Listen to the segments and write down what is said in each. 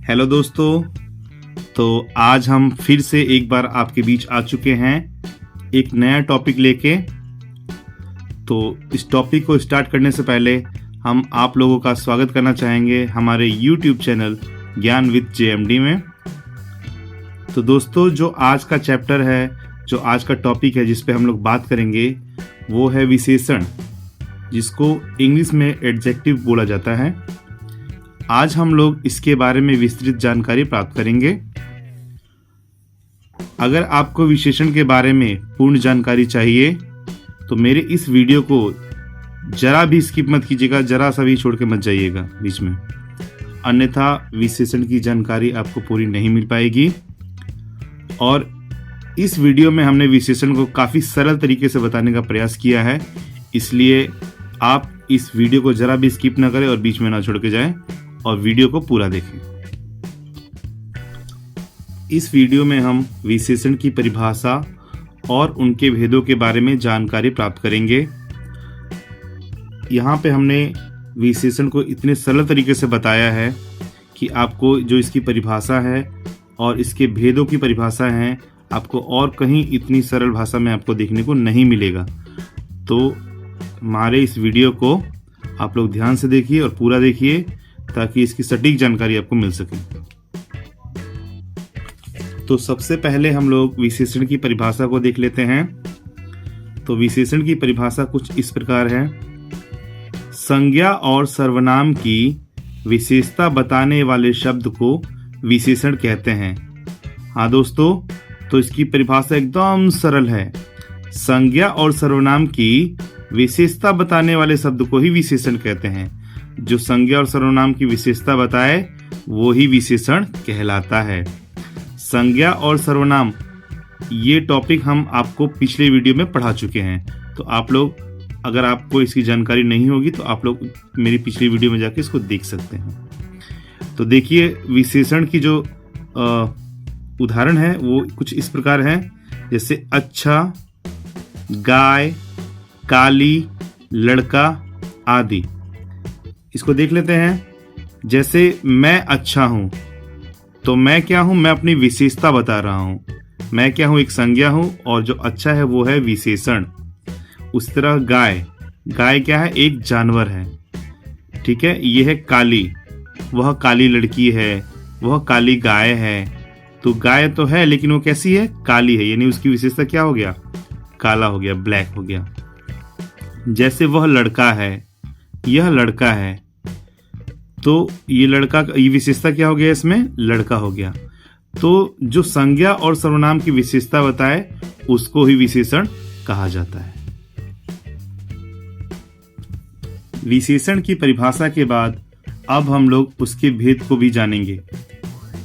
Hello दोस्तों। तो आज हम फिर से एक बार आपके बीच आ चुके हैं एक नया टॉपिक लेके। तो इस टॉपिक को स्टार्ट करने से पहले हम आप लोगों का स्वागत करना चाहेंगे हमारे YouTube चैनल ज्ञान विद JMD में। तो दोस्तों, जो आज का चैप्टर है, जो आज का टॉपिक है जिस पे हम लोग बात करेंगे, वो है विशेषण, जिसको इंग्लिश में एडजेक्टिव बोला जाता है। आज हम लोग इसके बारे में विस्तृत जानकारी प्राप्त करेंगे। अगर आपको विशेषण के बारे में पूर्ण जानकारी चाहिए तो मेरे इस वीडियो को जरा भी स्किप मत कीजिएगा, जरा सा भी छोड़ के मत जाइएगा बीच में, अन्यथा विशेषण की जानकारी आपको पूरी नहीं मिल पाएगी। और इस वीडियो में हमने विशेषण को काफ़ी सरल तरीके से बताने का प्रयास किया है, इसलिए आप इस वीडियो को जरा भी स्किप ना करें और बीच में ना छोड़ के जाएं और वीडियो को पूरा देखें। इस वीडियो में हम विशेषण की परिभाषा और उनके भेदों के बारे में जानकारी प्राप्त करेंगे। यहाँ पे हमने विशेषण को इतने सरल तरीके से बताया है कि आपको जो इसकी परिभाषा है और इसके भेदों की परिभाषा है, आपको और कहीं इतनी सरल भाषा में आपको देखने को नहीं मिलेगा। तो हमारे इस वीडियो को आप लोग ध्यान से देखिए और पूरा देखिए, ताकि इसकी सटीक जानकारी आपको मिल सके। तो सबसे पहले हम लोग विशेषण की परिभाषा को देख लेते हैं। तो विशेषण की परिभाषा कुछ इस प्रकार है: संज्ञा और सर्वनाम की विशेषता बताने वाले शब्द को विशेषण कहते हैं। हाँ दोस्तों, तो इसकी परिभाषा एकदम सरल है। संज्ञा और सर्वनाम की विशेषता बताने वाले शब्द को ही विशेषण कहते हैं। जो संज्ञा और सर्वनाम की विशेषता बताए वो ही विशेषण कहलाता है। संज्ञा और सर्वनाम, ये टॉपिक हम आपको पिछले वीडियो में पढ़ा चुके हैं। तो आप लोग, अगर आपको इसकी जानकारी नहीं होगी तो आप लोग मेरी पिछली वीडियो में जाके इसको देख सकते हैं। तो देखिए, विशेषण की जो उदाहरण है वो कुछ इस प्रकार है, जैसे अच्छा, गाय, काली, लड़का आदि। इसको देख लेते हैं। जैसे मैं अच्छा हूं, तो मैं क्या हूं? मैं अपनी विशेषता बता रहा हूं। मैं क्या हूं? एक संज्ञा हूं, और जो अच्छा है वो है विशेषण। उस तरह गाय, गाय क्या है? एक जानवर है। ठीक है। यह है काली, वह काली लड़की है, वह काली गाय है। तो गाय तो है, लेकिन वो कैसी है? काली है, यानी उसकी विशेषता क्या हो गया? काला हो गया, ब्लैक हो गया। जैसे वह लड़का है, यह लड़का है, तो ये लड़का, ये विशेषता क्या हो गया? इसमें लड़का हो गया। तो जो संज्ञा और सर्वनाम की विशेषता बताए उसको ही विशेषण कहा जाता है। विशेषण की परिभाषा के बाद अब हम लोग उसके भेद को भी जानेंगे।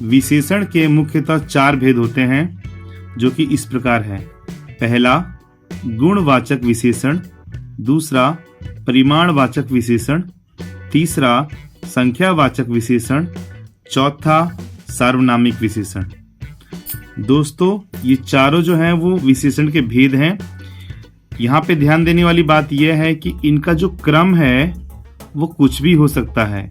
विशेषण के मुख्यतः 4 भेद होते हैं, जो कि इस प्रकार है। पहला, गुणवाचक विशेषण। दूसरा, परिमाणवाचक विशेषण। तीसरा, संख्यावाचक विशेषण। चौथा, सार्वनामिक विशेषण। दोस्तों, ये चारों जो हैं वो विशेषण के भेद हैं। यहाँ पे ध्यान देने वाली बात यह है कि इनका जो क्रम है वो कुछ भी हो सकता है,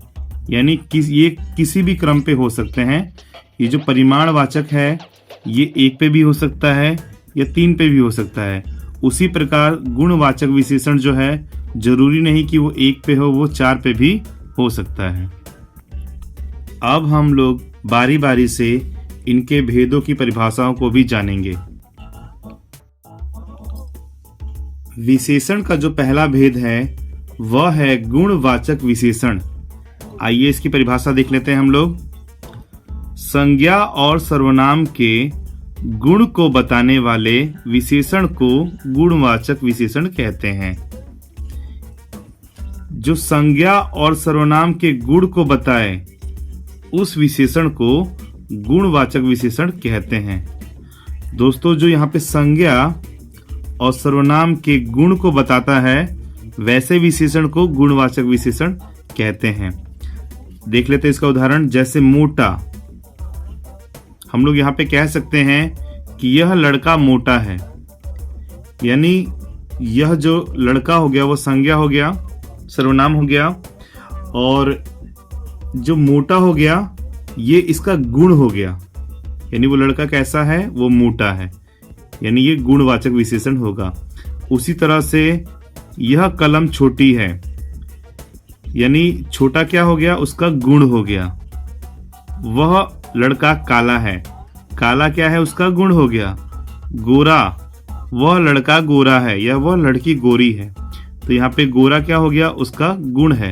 यानी ये किसी भी क्रम पे हो सकते हैं। ये जो परिमाणवाचक है ये 1 पे भी हो सकता है या 3 पे भी हो सकता है। उसी प्रकार गुणवाचक विशेषण जो है, जरूरी नहीं कि वो 1 पे हो, वो 4 पे भी हो सकता है। अब हम लोग बारी बारी से इनके भेदों की परिभाषाओं को भी जानेंगे। विशेषण का जो पहला भेद है वह है गुणवाचक विशेषण। आइए इसकी परिभाषा देख लेते हैं हम लोग। संज्ञा और सर्वनाम के गुण को बताने वाले विशेषण को गुणवाचक विशेषण कहते हैं। जो संज्ञा और सर्वनाम के गुण को बताए उस विशेषण को गुणवाचक विशेषण कहते हैं। दोस्तों, जो यहाँ पे संज्ञा और सर्वनाम के गुण को बताता है वैसे विशेषण को गुणवाचक विशेषण कहते हैं। देख लेते हैं इसका उदाहरण। जैसे मोटा, हम लोग यहाँ पे कह सकते हैं कि यह लड़का मोटा है, यानी यह जो लड़का हो गया वो संज्ञा हो गया, सर्वनाम हो गया, और जो मोटा हो गया ये इसका गुण हो गया, यानी वो लड़का कैसा है, वो मोटा है, यानी ये गुणवाचक विशेषण होगा। उसी तरह से यह कलम छोटी है, यानी छोटा क्या हो गया, उसका गुण हो गया। वह लड़का काला है, काला क्या है, उसका गुण हो गया। गोरा, वह लड़का गोरा है या वह लड़की गोरी है, तो यहाँ पे गोरा क्या हो गया, उसका गुण है।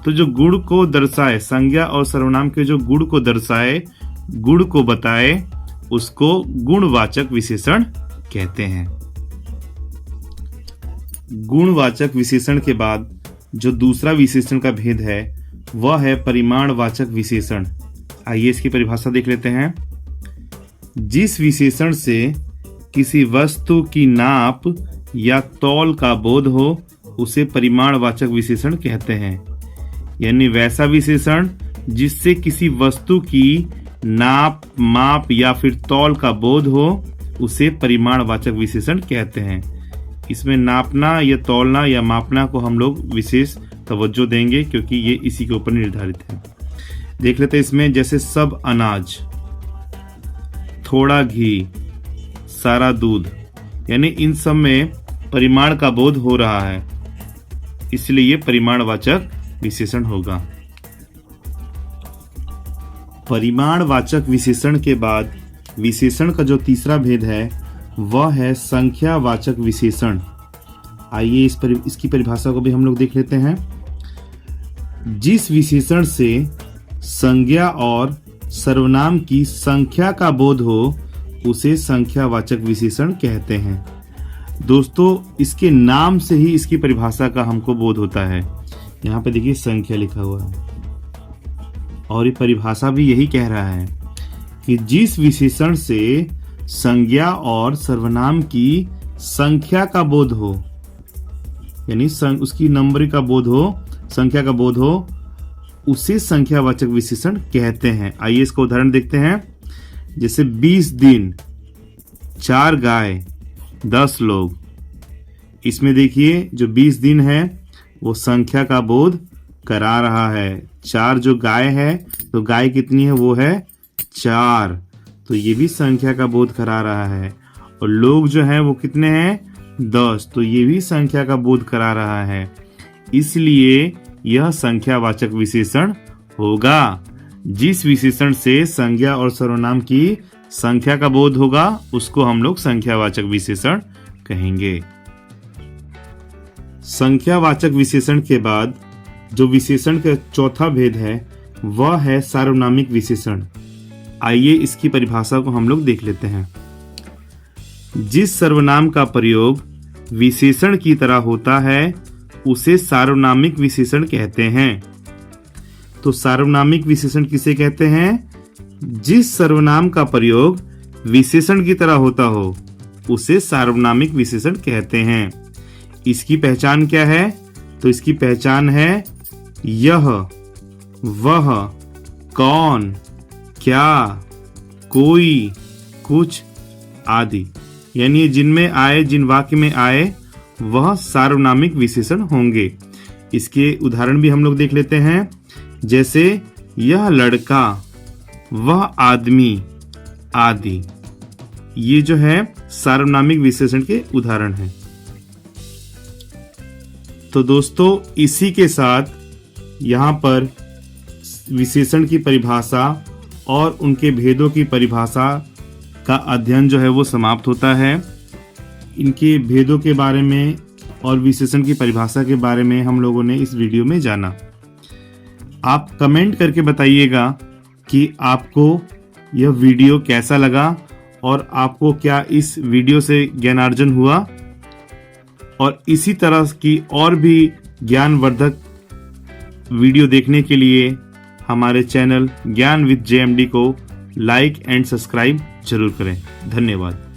तो जो गुण को दर्शाए, संज्ञा और सर्वनाम के जो गुण को दर्शाए, गुण को बताए, उसको गुणवाचक विशेषण कहते हैं। गुणवाचक विशेषण के बाद जो दूसरा विशेषण का भेद है वह है परिमाणवाचक विशेषण। आइए इसकी परिभाषा देख लेते हैं। जिस विशेषण से किसी वस्तु की नाप या तौल का बोध हो उसे परिमाणवाचक विशेषण कहते हैं। यानी वैसा विशेषण जिससे किसी वस्तु की नाप, माप या फिर तौल का बोध हो उसे परिमाणवाचक विशेषण कहते हैं। इसमें नापना या तौलना या मापना को हम लोग विशेष तवज्जो देंगे क्योंकि ये इसी के ऊपर निर्धारित है। देख लेते हैं इसमें, जैसे सब अनाज, थोड़ा घी, सारा दूध, यानी इन सब में परिमाण का बोध हो रहा है, इसलिए ये परिमाणवाचक विशेषण होगा। परिमाणवाचक विशेषण के बाद विशेषण का जो तीसरा भेद है वह है संख्यावाचक विशेषण। आइए इसकी परिभाषा को भी हम लोग देख लेते हैं। जिस विशेषण से संज्ञा और सर्वनाम की संख्या का बोध हो उसे संख्यावाचक विशेषण कहते हैं। दोस्तों, इसके नाम से ही इसकी परिभाषा का हमको बोध होता है। यहाँ पे देखिए संख्या लिखा हुआ है और ये परिभाषा भी यही कह रहा है कि जिस विशेषण से संज्ञा और सर्वनाम की संख्या का बोध हो, यानी उसकी नंबरी का बोध हो, संख्या का बोध हो, उसे संख्यावाचक विशेषण कहते हैं। आइए इसका उदाहरण देखते हैं। जैसे 20 दिन, 4 गाय, 10 लोग। इसमें देखिए जो 20 दिन है वो संख्या का बोध करा रहा है। 4 जो गाय है, तो गाय कितनी है, वो है 4, तो ये भी संख्या का बोध करा रहा है। और लोग जो हैं वो कितने हैं, 10, तो ये भी संख्या का बोध करा रहा है। इसलिए यह संख्यावाचक विशेषण होगा। जिस विशेषण से संज्ञा और सर्वनाम की संख्या का बोध होगा उसको हम लोग संख्यावाचक विशेषण कहेंगे। संख्यावाचक विशेषण के बाद जो विशेषण का चौथा भेद है वह है सार्वनामिक विशेषण। आइए इसकी परिभाषा को हम लोग देख लेते हैं। जिस सर्वनाम का प्रयोग विशेषण की तरह होता है उसे सार्वनामिक विशेषण कहते हैं। तो सार्वनामिक विशेषण किसे कहते हैं? जिस सर्वनाम का प्रयोग विशेषण की तरह होता हो उसे सार्वनामिक विशेषण कहते हैं। इसकी पहचान क्या है? तो इसकी पहचान है यह, वह, कौन, क्या, कोई, कुछ आदि। यानी जिनमें आए, जिन वाक्य में आए वह सार्वनामिक विशेषण होंगे। इसके उदाहरण भी हम लोग देख लेते हैं। जैसे यह लड़का, वह आदमी आदि। ये जो है सार्वनामिक विशेषण के उदाहरण हैं। तो दोस्तों, इसी के साथ यहाँ पर विशेषण की परिभाषा और उनके भेदों की परिभाषा का अध्ययन जो है वो समाप्त होता है। इनके भेदों के बारे में और विशेषण की परिभाषा के बारे में हम लोगों ने इस वीडियो में जाना। आप कमेंट करके बताइएगा कि आपको यह वीडियो कैसा लगा और आपको क्या इस वीडियो से ज्ञानार्जन हुआ। और इसी तरह की और भी ज्ञानवर्धक वीडियो देखने के लिए हमारे चैनल ज्ञान विद JMD को लाइक एंड सब्सक्राइब जरूर करें। धन्यवाद।